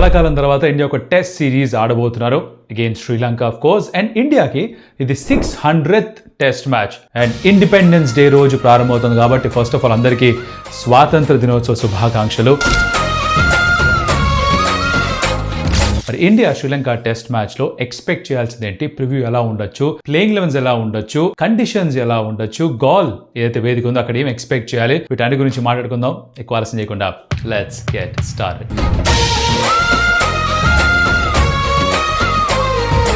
చాలా కాలం తర్వాత ఇండియా ఒక test series ఆడబోతున్నారు against Sri Lanka of course. And ఇండియాకి ఇది 600th test match and independence day రోజు ప్రారంభమవుతుంది కాబట్టి ఫస్ట్ ఆఫ్ ఆల్ అందరికీ స్వాతంత్ర దినోత్సవ శుభాకాంక్షలు. మరి ఇండియా శ్రీలంక టెస్ట్ మ్యాచ్ లో ఎక్స్పెక్ట్ చేయాల్సింది ఏంటి, ప్రివ్యూ ఎలా ఉండొచ్చు, ప్లేయింగ్ లెవెన్స్ ఎలా ఉండొచ్చు, కండిషన్స్ ఎలా ఉండొచ్చు, గాల్ ఏదైతే వేదిక ఉందో అక్కడ ఏం ఎక్స్పెక్ట్ చేయాలి, వీటన్నిటి గురించి మాట్లాడుకుందాం. ఎక్కువ ఆలస్యం చేయకుండా let's get started.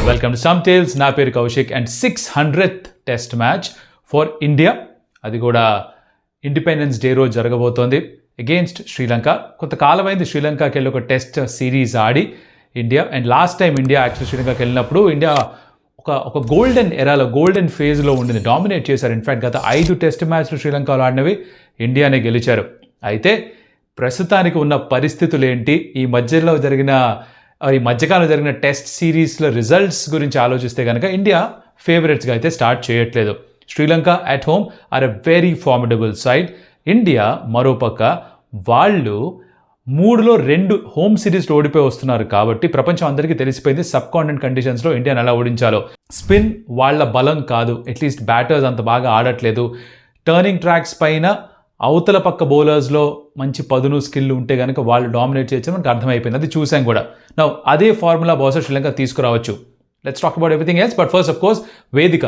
Welcome to some tales. నా పేరు Kaushik. And 600th test match for India, అది కూడా ఇండిపెండెన్స్ డే రోజు జరగబోతోంది అగేన్స్ట్ శ్రీలంక. కొంతకాలమైంది శ్రీలంకకి వెళ్ళి ఒక టెస్ట్ సిరీస్ ఆడి India. And last time India actual శ్రీలంకకి వెళ్ళినప్పుడు ఇండియా ఒక గోల్డెన్ ఎరాలో, గోల్డెన్ ఫేజ్లో ఉండింది, డామినేట్ చేశారు. ఇన్ఫ్యాక్ట్ గత 5 టెస్ట్ మ్యాచ్లు శ్రీలంకలో ఆడినవి ఇండియానే గెలిచారు. అయితే ప్రస్తుతానికి ఉన్న పరిస్థితులు ఏంటి, ఈ మధ్యకాలంలో జరిగిన టెస్ట్ సిరీస్ల రిజల్ట్స్ గురించి ఆలోచిస్తే కనుక ఇండియా ఫేవరెట్స్గా అయితే స్టార్ట్ చేయట్లేదు. Sri Lanka at home or a very formidable side. India మరోపక్క వాళ్ళు 3లో 2 హోమ్ సిరీస్లో ఓడిపోయి వస్తున్నారు కాబట్టి ప్రపంచం అందరికీ తెలిసిపోయింది సబ్ కాంటినెంట్ కండిషన్స్లో ఇండియాని ఎలా ఓడించాలో. స్పిన్ వాళ్ళ బలం కాదు, అట్లీస్ట్ బ్యాటర్స్ అంత బాగా ఆడట్లేదు. టర్నింగ్ ట్రాక్స్ పైన అవతల పక్క బౌలర్స్లో మంచి పదును స్కిల్ ఉంటే కనుక వాళ్ళు డామినేట్ చేయొచ్చు మనకు అర్థమైపోయింది, అది చూసాం కూడా. నౌ అదే ఫార్ములా బహుశా శ్రీలంక తీసుకురావచ్చు. Let's talk about everything else. But first of course వేదిక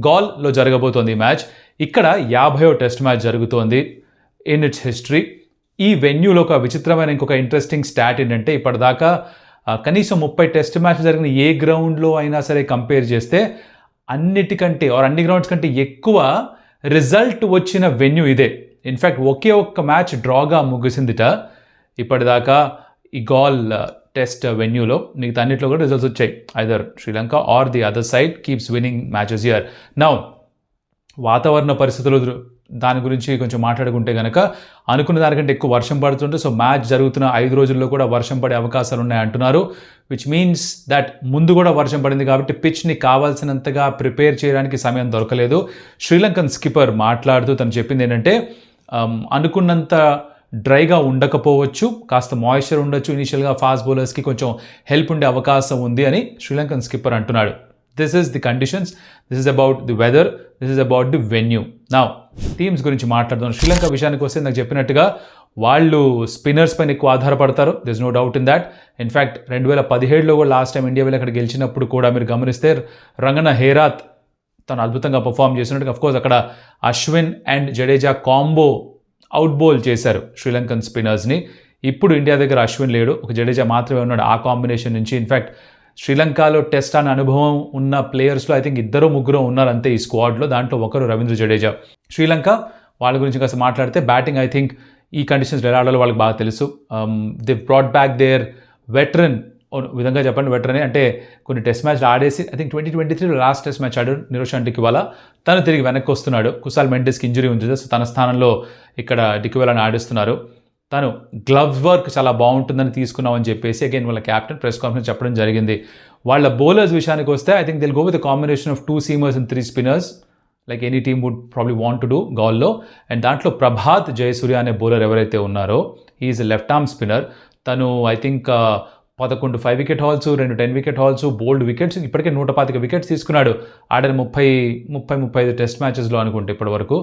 గాల్లో జరగబోతోంది ఈ మ్యాచ్. ఇక్కడ 50వ టెస్ట్ మ్యాచ్ జరుగుతోంది ఇన్ ఇట్స్ హిస్టరీ. ఈ వెన్యూలో ఒక విచిత్రమైన ఇంకొక ఇంట్రెస్టింగ్ స్టాట్ ఏంటంటే ఇప్పటిదాకా కనీసం 30 టెస్ట్ మ్యాచ్లు జరిగిన ఏ గ్రౌండ్లో అయినా సరే కంపేర్ చేస్తే అన్ని గ్రౌండ్స్ కంటే ఎక్కువ రిజల్ట్ వచ్చిన వెన్యూ ఇదే. ఇన్ఫ్యాక్ట్ ఒకే ఒక్క మ్యాచ్ డ్రాగా ముగిసిందిట ఇప్పటిదాకా ఈ గాల్ టెస్ట్ వెన్యూలో. మిగతా అన్నింటిలో కూడా రిజల్ట్స్ వచ్చాయి. Either Sri Lanka or the other side keeps winning matches here. Now వాతావరణ పరిస్థితులు దాని గురించి కొంచెం మాట్లాడుకుంటే కనుక అనుకున్న దానికంటే ఎక్కువ వర్షం పడుతుంటే, సో మ్యాచ్ జరుగుతున్న 5 రోజుల్లో కూడా వర్షం పడే అవకాశాలు ఉన్నాయి అంటున్నారు. విచ్ మీన్స్ దట్ ముందు కూడా వర్షం పడింది కాబట్టి పిచ్ని కావాల్సినంతగా ప్రిపేర్ చేయడానికి సమయం దొరకలేదు. శ్రీలంకన్ స్కిప్పర్ మాట్లాడుతూ తను చెప్పింది ఏంటంటే అనుకున్నంత డ్రైగా ఉండకపోవచ్చు, కాస్త మాయిశ్చర్ ఉండొచ్చు, ఇనీషియల్గా ఫాస్ట్ బౌలర్స్కి కొంచెం హెల్ప్ ఉండే అవకాశం ఉంది అని శ్రీలంకన్ స్కిప్పర్ అంటున్నాడు. This is the conditions, this is about the weather, this is about the venue. Now teams గురించి మాట్లాడుతున్నాం. శ్రీలంక విషయానికి వస్తే నాకు చెప్పినట్టుగా వాళ్ళు స్పిన్నర్స్ పైన ఎక్కువ ఆధారపడతారు. This no doubt in that. In fact 2017లో కూడా లాస్ట్ టైం ఇండియా వెళ్ళి అక్కడ గెలిచినప్పుడు కూడా మీరు గమనిస్తే రంగన హేరాత్ తను అద్భుతంగా పర్ఫామ్ చేసినట్టు. అఫ్కోర్స్ అక్కడ Ashwin and Jadeja combo out bowl చేశారు శ్రీలంకన్ స్పిన్నర్స్ని. ఇప్పుడు ఇండియా దగ్గర అశ్విన్ లేడు, ఒక జడేజా మాత్రమే ఉన్నాడు. ఆ కాంబినేషన్ నుంచి ఇన్ఫ్యాక్ట్ శ్రీలంకలో టెస్ట్ అనే అనుభవం ఉన్న ప్లేయర్స్లో ఐ థింక్ 2-3 ఉన్నారు అంతే ఈ స్క్వాడ్లో. దాంట్లో ఒకరు రవీంద్ర జడేజా. శ్రీలంక వాళ్ళ గురించి కాస్త మాట్లాడితే బ్యాటింగ్ ఐ థింక్ ఈ కండిషన్స్ ఎలా ఆడాలో వాళ్ళకి బాగా తెలుసు. They brought back their veteran, విధంగా చెప్పండి వెటరన్ అంటే కొన్ని టెస్ట్ మ్యాచ్లు ఆడేసి ఐ థింక్ 2023లో లాస్ట్ టెస్ట్ మ్యాచ్ ఆడాడు నిరోషాన్ డిక్వెలా. తను తిరిగి వెనక్కి వస్తున్నాడు. కుసాల్ మెండిస్కి ఇంజరీ ఉంది, సో తన స్థానంలో ఇక్కడ డిక్వెలాని ఆడిస్తున్నారు. తను గ్లవ్స్ వర్క్ చాలా బాగుంటుందని తీసుకున్నామని చెప్పేసి అగైన్ వాళ్ళ క్యాప్టెన్ ప్రెస్ కాన్ఫరెన్స్ చెప్పడం జరిగింది. వాళ్ళ బౌలర్స్ విషయానికి వస్తే I think they'll go with combination of 2 seamers and 3 spinners like any team would probably want to do గాల్లో. అండ్ దాంట్లో ప్రభాత్ జయసూర్య అనే బౌలర్ ఎవరైతే ఉన్నారో he's a left arm spinner. తను I think 11 5 wicket hauls, 2 10 wicket hauls, bowled wickets, ఇప్పటికే 125 wickets తీసుకున్నాడు. ఆడిన 30-35 test మ్యాచెస్లో అనుకుంటే ఇప్పటి వరకు.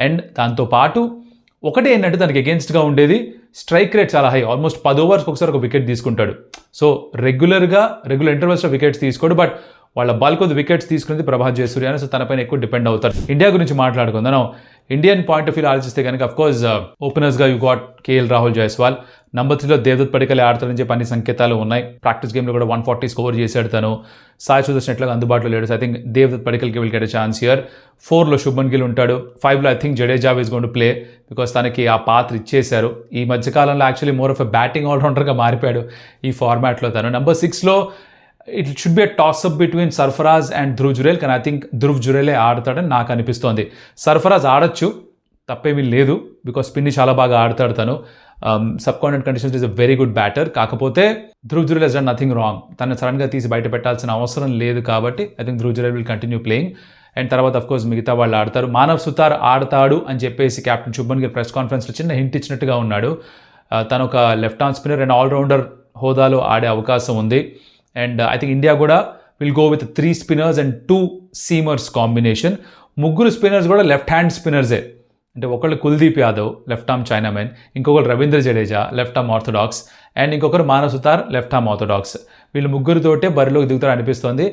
అండ్ దాంతోపాటు ఒకటి ఏంటంటే దానికి అగేన్స్ట్గా ఉండేది స్ట్రైక్ రేట్ చాలా హై, ఆల్మోస్ట్ 10 ఓవర్స్కి ఒకసారి ఒక వికెట్ తీసుకుంటాడు. సో రెగ్యులర్ ఇంటర్వల్స్లో వికెట్స్ తీసుకోడు. బట్ వాళ్ళ బల్క్ ఆఫ్ ది వికెట్స్ తీసుకునేది ప్రభాత్ జయసూర్య అని, సో తనపైన ఎక్కువ డిపెండ్ అవుతారు. ఇండియా గురించి మాట్లాడుకుందాం. ఇండియన్ పాయింట్ ఆఫ్ వ్యూ ఆలోచిస్తే కనుక అఫ్కోర్స్ ఓపెనర్స్గా you got KL Rahul Jaiswal. Number 3లో దేవదత్ పడికలే ఆడతాడని చెప్పి అన్ని సంకేతాలు ఉన్నాయి. ప్రాక్టీస్ గేమ్లో కూడా 140 స్కోర్ చేశాడు తను. సాయి సుదర్శన్ ఎట్లాగా అందుబాటులో లేడు, సో ఐ థింక్ దేవదత్ పడికల్కి will get a chance here. 4లో శుభ్మన్ గిల్ ఉంటాడు. 5లో I think Jadeja is going to play because తనకి ఆ పాత్ర ఇచ్చేశారు. ఈ మధ్యకాలంలో actually more of a batting ఆల్రౌండర్గా మారిపోయాడు ఈ ఫార్మాట్లో తను. నంబర్ 6లో it should be a toss up between Sarfaraz and Dhruv Jurel, కానీ ఐ థింక్ ధ్రువ్ జురేలే ఆడతాడని నాకు అనిపిస్తోంది. సర్ఫరాజ్ ఆడొచ్చు, తప్పేమీ లేదు, బికాస్ స్పిన్ని చాలా బాగా ఆడతాడు తను. Subcontinent conditions is a very good batter. కాకపోతే Dhruv Jurel has done nothing wrong. తను సడన్గా తీసి బయట పెట్టాల్సిన అవసరం లేదు కాబట్టి I think Dhruv Jurel will continue playing. And తర్వాత అఫ్కోర్స్ మిగతా వాళ్ళు ఆడతారు. మానవ్ సుతార్ ఆడతాడు అని చెప్పేసి కెప్టెన్ శుభ్మన్ గిల్ ప్రెస్ కాన్ఫరెన్స్లో చిన్న హింట్ ఇచ్చినట్టుగా ఉన్నాడు. తను ఒక left arm spinner and allrounder హోదాలో ఆడే అవకాశం ఉంది. అండ్ ఐ థింక్ ఇండియా కూడా will go with 3 spinners and 2 seamers combination. ముగ్గురు స్పిన్నర్స్ కూడా లెఫ్ట్ హ్యాండ్ స్పిన్నర్సే. అంటే ఒకళ్ళు Kuldeep Yadav left arm chinaman, ఇంకొకరు Ravindra Jadeja left arm orthodox, and ఇంకొకరు Manav Suthar left arm orthodox. వీళ్ళు ముగ్గురితోటే బరిలోకి దిగుతారు అనిపిస్తోంది.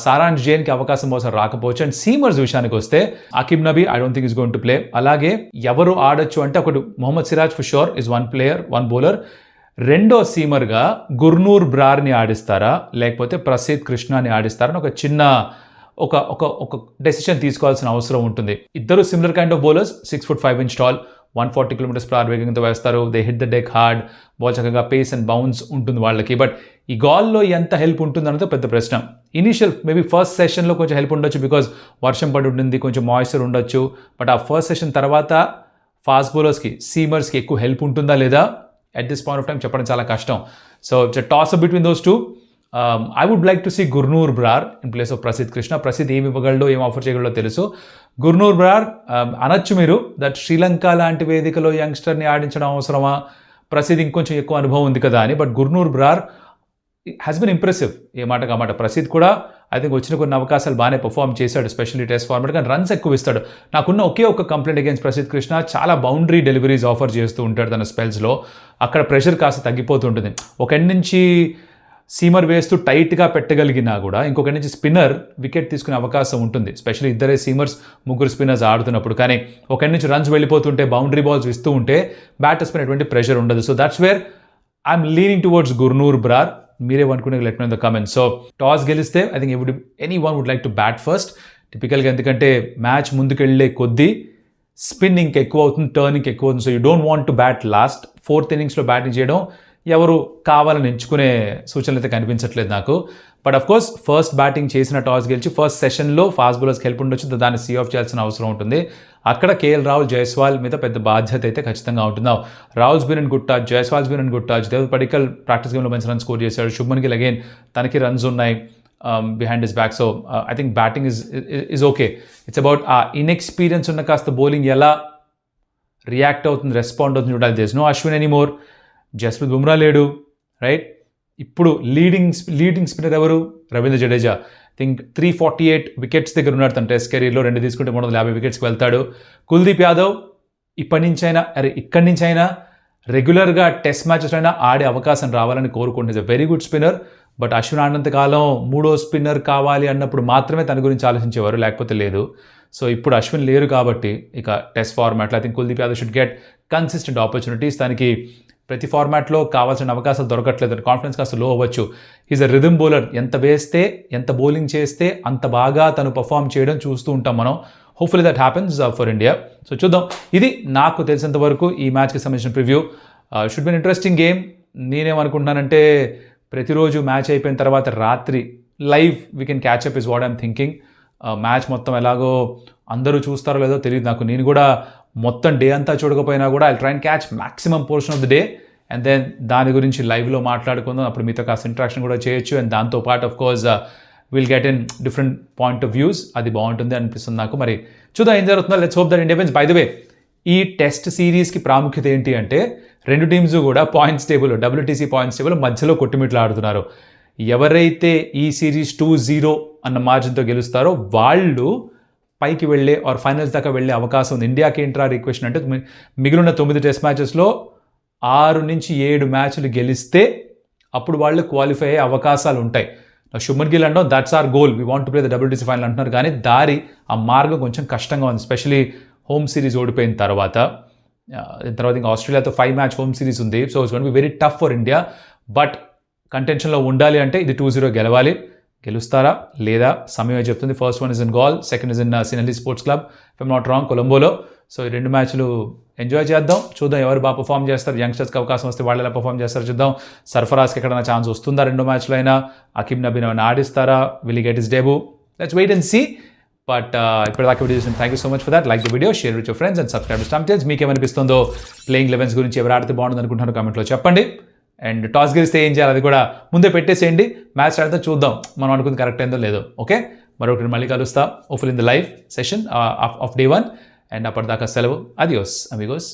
సారాంష్ జైన్కి అవకాశం బహుశా రాకపోవచ్చు. అండ్ సీమర్స్ విషయానికి వస్తే Auqib Nabi I don't think is going to play. అలాగే ఎవరు ఆడొచ్చు అంటే ఒకటి Mohammed Siraj for sure is 1 player 1 bowler. రెండో సీమర్గా గుర్నూర్ బ్రార్ని ఆడిస్తారా లేకపోతే ప్రసిద్ధ్ కృష్ణాని ఆడిస్తారా అని ఒక చిన్న ఒక డెసిషన్ తీసుకోవాల్సిన అవసరం ఉంటుంది. ఇద్దరు similar kind of bowlers, 6'5" tall, 140 km/h వేగంతో వేస్తారు. They hit the deck hard, ball చక్కగా పేస్ అండ్ బౌన్స్ ఉంటుంది వాళ్ళకి. బట్ ఈ గాల్లో ఎంత హెల్ప్ ఉంటుంది అన్నది పెద్ద ప్రశ్న. ఇనీషియల్ మేబీ ఫస్ట్ సెషన్లో కొంచెం హెల్ప్ ఉండొచ్చు, బికాజ్ వర్షం పడి ఉంటుంది, కొంచెం మాయిశ్చర్ ఉండొచ్చు. బట్ ఆ ఫస్ట్ సెషన్ తర్వాత ఫాస్ట్ బౌలర్స్కి సీమర్స్కి ఎక్కువ హెల్ప్ ఉంటుందా లేదా at this point of time చెప్పడం చాలా కష్టం. So it's toss up between those two. I would like to see Gurnoor Brar in place of Prasidh Krishna. Prasidh ఏమి ఇవ్వగలడో ఏం ఆఫర్ చేయగలడో తెలుసు. గుర్నూర్ బ్రార్ అనొచ్చు మీరు దట్ శ్రీలంక లాంటి వేదికలో యంగ్స్టర్ని ఆడించడం అవసరమా, ప్రసిద్ధ్ ఇంకొంచెం ఎక్కువ అనుభవం ఉంది కదా అని. But Gurnoor Brar has been impressive. ఏ మాట కామాట. ప్రసిద్ధ్ కూడా ఐ థింక్ వచ్చిన కొన్ని అవకాశాలు బాగానే పర్ఫామ్ చేశాడు, స్పెషల్లీ టెస్ట్ ఫార్మాట్. కానీ రన్స్ ఎక్కువ ఇస్తాడు. నాకున్న ఒకే ఒక కంప్లైంట్ అగేన్స్ ప్రసిద్ధ్ కృష్ణ, చాలా బౌండరీ డెలివరీస్ ఆఫర్ చేస్తూ ఉంటాడు తన స్పెల్స్లో. అక్కడ ప్రెషర్ కాస్త తగ్గిపోతుంటుంది. ఒక ఎండ్ నుంచి సీమర్ వేస్తూ టైట్గా పెట్టగలిగినా కూడా ఇంకొక నుంచి స్పిన్నర్ వికెట్ తీసుకునే అవకాశం ఉంటుంది, స్పెషల్లీ ఇద్దరే సీమర్స్ ముగ్గురు స్పిన్నర్స్ ఆడుతున్నప్పుడు. కానీ ఒక నుంచి రన్స్ వెళ్ళిపోతుంటే బౌండరీ బాల్స్ ఇస్తూ ఉంటే బ్యాటర్స్ పైన ఎటువంటి ప్రెషర్ ఉండదు. So that's where I'm leaning towards Gurnoor Brar. మీరేమనుకునే let me in the comments. So toss గెలిస్తే I think anyone would like to bat first టిపికల్గా, ఎందుకంటే మ్యాచ్ ముందుకెళ్లే కొద్దీ స్పిన్ ఇంకెక్కువ అవుతుంది, టర్నింగ్ ఎక్కువ అవుతుంది. So you don't want to bat last. 4th ఇన్నింగ్స్లో బ్యాటింగ్ చేయడం ఎవరు కావాలని ఎంచుకునే సూచనలు అయితే కనిపించట్లేదు నాకు. But of course first batting చేసిన టాస్ గెలిచి ఫస్ట్ సెషన్లో ఫాస్ట్ బౌలర్స్కి హెల్ప్ ఉండొచ్చు, దాన్ని సీ ఆఫ్ చేయాల్సిన అవసరం ఉంటుంది. అక్కడ కేఎల్ రాహుల్, జైస్వాల్ మీద పెద్ద బాధ్యత అయితే ఖచ్చితంగా ఉంటున్నావు. Rahul's been and good touch, Jaiswal's been and good touch. Dev Padikkal practice గేమ్లో మంచి రన్ స్కోర్ చేశాడు. శుభ్మన్ గిల్ అగైన్ తనకి రన్స్ ఉన్నాయి behind his back. So I think batting is okay. It's about ఆ ఇన్ఎక్స్పీరియన్స్ ఉన్న కాస్త బౌలింగ్ ఎలా రియాక్ట్ అవుతుంది, రెస్పాండ్ అవుతుంది చూడాలి. There is no Ashwin anymore, Jasprit Bumrah లేడు, రైట్? ఇప్పుడు లీడింగ్ స్పిన్నర్ ఎవరు? రవీంద్ర జడేజా. థింక్ 348 వికెట్స్ దగ్గర ఉన్నాడు తన టెస్ట్ కెరీర్లో. 2 తీసుకుంటే 350 వికెట్స్కి వెళ్తాడు. కుల్దీప్ యాదవ్ ఇక్కడి నుంచి అయినా రెగ్యులర్గా టెస్ట్ మ్యాచెస్ అయినా ఆడే అవకాశం రావాలని కోరుకుంటుంది. Very good spinner. But Ashwin ఆడినంతకాలం 3వ స్పిన్నర్ కావాలి అన్నప్పుడు మాత్రమే తన గురించి ఆలోచించేవారు, లేకపోతే లేదు. సో ఇప్పుడు అశ్విన్ లేరు కాబట్టి ఇక టెస్ట్ ఫార్మాట్లో I think Kuldeep Yadav should get consistent opportunities. తనకి ప్రతి ఫార్మాట్లో కావాల్సిన అవకాశాలు దొరకట్లేదు, కాన్ఫిడెన్స్ కాస్త లో అవ్వచ్చు. Is a rhythm bowler. ఎంత వేస్తే ఎంత బౌలింగ్ చేస్తే అంత బాగా తను పర్ఫామ్ చేయడం చూస్తూ ఉంటాం మనం. Hopefully that happens for India. So చూద్దాం. ఇది నాకు తెలిసినంత వరకు ఈ మ్యాచ్కి సంబంధించిన preview. Should be interesting game. నేనేమనుకుంటున్నానంటే ప్రతిరోజు మ్యాచ్ అయిపోయిన తర్వాత రాత్రి live we can catch up is what I'm thinking. Match మొత్తం ఎలాగో అందరూ చూస్తారో లేదో తెలియదు నాకు. నేను కూడా మొత్తం డే అంతా చూడకపోయినా కూడా I try and catch maximum portion of the day and then దాని గురించి లైవ్లో మాట్లాడుకుందాం. అప్పుడు మీతో కాస్త ఇంట్రాక్షన్ కూడా చేయొచ్చు. అండ్ దాంతోపాటు of course will get in different point of views. అది బాగుంటుంది అనిపిస్తుంది నాకు. మరి చూద్దాం ఏం జరుగుతుందో. Let's hope that India wins. By the way, ఈ టెస్ట్ సిరీస్కి ప్రాముఖ్యత ఏంటి అంటే రెండు టీమ్స్ కూడా points table, WTC points table మధ్యలో కొట్టుమిట్లు ఆడుతున్నారు. ఎవరైతే ఈ సిరీస్ 2-0 అన్న మార్జిన్తో గెలుస్తారో వాళ్ళు పైకి వెళ్ళే ఆర్ ఫైనల్స్ దాకా వెళ్ళే అవకాశం ఉంది. ఇండియాకి ఏంట్రా రిక్వెస్ట్ అంటే మిగిలిన 9 టెస్ట్ మ్యాచెస్లో 6 నుంచి 7 మ్యాచ్లు గెలిస్తే అప్పుడు వాళ్ళు క్వాలిఫై అయ్యే అవకాశాలు ఉంటాయి. శుభ్మన్ గిల్ అంటాం that's our goal, we want to play the WTC final అంటున్నారు. కానీ ఆ మార్గం కొంచెం కష్టంగా ఉంది, ఎస్పెషలీ హోమ్ సిరీస్ ఓడిపోయిన తర్వాత. ఇంకా ఆస్ట్రేలియాతో 5 మ్యాచ్ హోమ్ సిరీస్ ఉంది. So it's gonna be very tough for India. But కంటెన్షన్లో ఉండాలి అంటే ఇది 2-0 గెలవాలి. గెలుస్తారా లేదా సమయమే చెప్తుంది. First one is in Galle, second is in Sinhalese sports club, if I'm not wrong, కొలంబోలో. సో ఈ 2 మ్యాచ్లు ఎంజాయ్ చేద్దాం. చూద్దాం ఎవరు బాగా పర్ఫామ్ చేస్తారు. యంగ్స్టర్స్కి అవకాశం వస్తే వాళ్ళు ఎలా పర్ఫామ్ చేస్తారో చూద్దాం. సర్ఫరాజ్కి ఎక్కడైనా ఛాన్స్ వస్తుందా 2 మ్యాచ్లో అయినా? అకిబ్ నబీని ఏమైనా ఆడిస్తారా? Will he get his debut? Let's wait and see. But ఇప్పటిదాకా వీడియో చూసిన thank you so much for that. Like the video, share with your friends and subscribe to stump tales. మీకు ఏమనిపిస్తుందో ప్లేయింగ్ 11s గురించి, ఎవరు ఆడితే బాగుంటుంది అనుకుంటున్నారో కామెంట్లో చెప్పండి. అండ్ టాస్ గెలిస్తే ఏం చేయాలి అది కూడా ముందే పెట్టేసేయండి. మ్యాచ్ ఆడితే చూద్దాం మనం అనుకుంది కరెక్ట్ అయిందో లేదో. ఓకే, మరొకటి మళ్ళీ కలుస్తా hopefully in the live session of day 1. And అప్పటిదాకా సెలవు. అదియోస్ అమిగోస్.